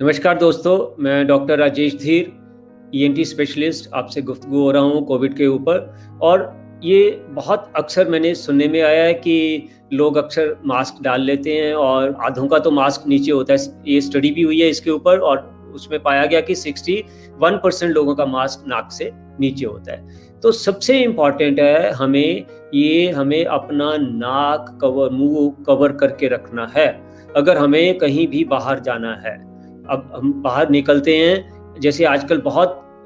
नमस्कार दोस्तों, मैं डॉक्टर राजेश धीर, ईएनटी स्पेशलिस्ट आपसे गुफ्तगू हो रहा हूँ कोविड के ऊपर। और ये बहुत अक्सर मैंने सुनने में आया है कि लोग अक्सर मास्क डाल लेते हैं और आधों का तो मास्क नीचे होता है। ये स्टडी भी हुई है इसके ऊपर और उसमें पाया गया कि 61% लोगों का मास्क नाक से नीचे होता है। तो सबसे इम्पॉर्टेंट है हमें अपना नाक कवर, मुँह कवर करके रखना है, अगर हमें कहीं भी बाहर जाना है। अब हम बाहर निकलते हैं, जैसे आजकल बहुत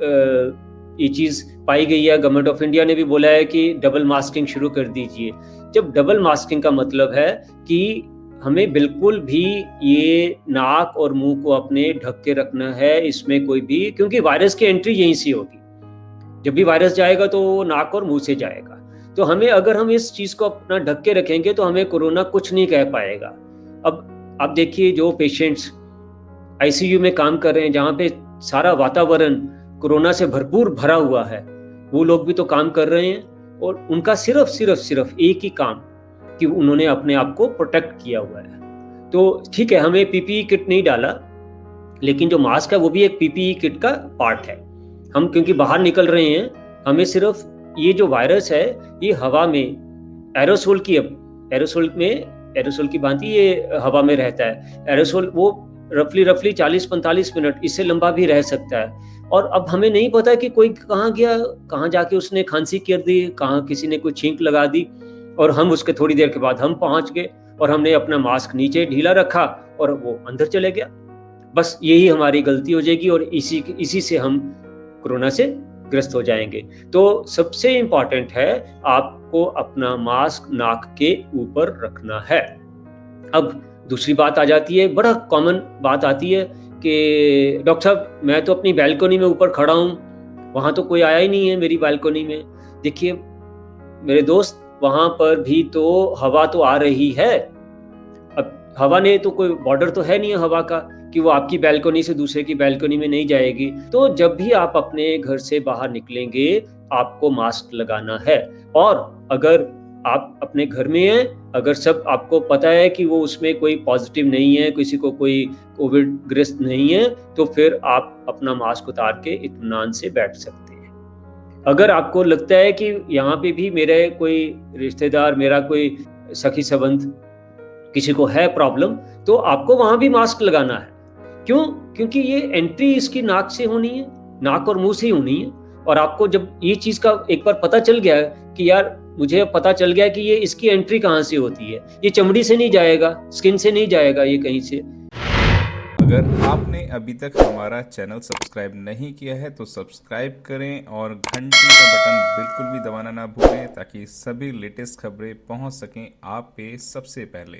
ये चीज़ पाई गई है, गवर्नमेंट ऑफ इंडिया ने भी बोला है कि डबल मास्किंग शुरू कर दीजिए। जब डबल मास्किंग का मतलब है कि हमें बिल्कुल भी ये नाक और मुँह को अपने ढक के रखना है, इसमें कोई भी, क्योंकि वायरस की एंट्री यहीं से होगी। जब भी वायरस जाएगा तो वो नाक और मुँह से जाएगा। तो अगर हम इस चीज़ को अपना ढक के रखेंगे तो हमें कोरोना कुछ नहीं कह पाएगा। अब आप देखिए, जो पेशेंट्स आईसीयू में काम कर रहे हैं, जहाँ पे सारा वातावरण कोरोना से भरपूर भरा हुआ है, वो लोग भी तो काम कर रहे हैं और उनका सिर्फ एक ही काम कि उन्होंने अपने आप को प्रोटेक्ट किया हुआ है। तो ठीक है, हमें पीपीई किट नहीं डाला, लेकिन जो मास्क है वो भी एक पीपीई किट का पार्ट है। हम क्योंकि बाहर निकल रहे हैं, हमें सिर्फ ये जो वायरस है ये हवा में एरोसोल की भांति ये हवा में रहता है। एरोसोल वो रफली 40-45 मिनट, इससे लंबा भी रह सकता है। और अब हमें नहीं पता कि कोई कहाँ गया, कहाँ जाके उसने खांसी कर दी, कहाँ किसी ने कोई छींक लगा दी और हम उसके थोड़ी देर के बाद हम पहुंच गए और हमने अपना मास्क नीचे ढीला रखा और वो अंदर चले गया। बस यही हमारी गलती हो जाएगी और इसी से हम कोरोना से ग्रस्त हो जाएंगे। तो सबसे इम्पॉर्टेंट है, आपको अपना मास्क नाक के ऊपर रखना है। अब दूसरी बात आ जाती है, बड़ा कॉमन बात आती है कि डॉक्टर साहब मैं तो अपनी बालकनी में ऊपर खड़ा हूँ, वहाँ तो कोई आया ही नहीं है मेरी बालकनी में। देखिए मेरे दोस्त, वहाँ पर भी तो हवा तो आ रही है। अब हवा ने तो कोई बॉर्डर तो है नहीं है हवा का कि वो आपकी बालकनी से दूसरे की बालकनी में नहीं जाएगी। तो जब भी आप अपने घर से बाहर निकलेंगे, आपको मास्क लगाना है। और अगर आप अपने घर में हैं, अगर सब आपको पता है कि वो उसमें कोई पॉजिटिव नहीं है, किसी को कोई कोविड ग्रस्त नहीं है, तो फिर आप अपना मास्क उतार के इत्मीनान से बैठ सकते हैं। अगर आपको लगता है कि यहाँ पे भी मेरे कोई रिश्तेदार, मेरा कोई सखी संबंध, किसी को है प्रॉब्लम, तो आपको वहाँ भी मास्क लगाना है। क्यों? क्योंकि ये एंट्री इसकी नाक से होनी है, नाक और मुँह से होनी है। और आपको जब ये चीज़ का एक बार पता चल गया कि यार मुझे पता चल गया कि ये इसकी एंट्री कहाँ से होती है, ये चमड़ी से नहीं जाएगा, स्किन से नहीं जाएगा, ये कहीं से। अगर आपने अभी तक हमारा चैनल सब्सक्राइब नहीं किया है तो सब्सक्राइब करें और घंटी का बटन बिल्कुल भी दबाना ना भूलें, ताकि सभी लेटेस्ट खबरें पहुंच सकें आप पे सबसे पहले।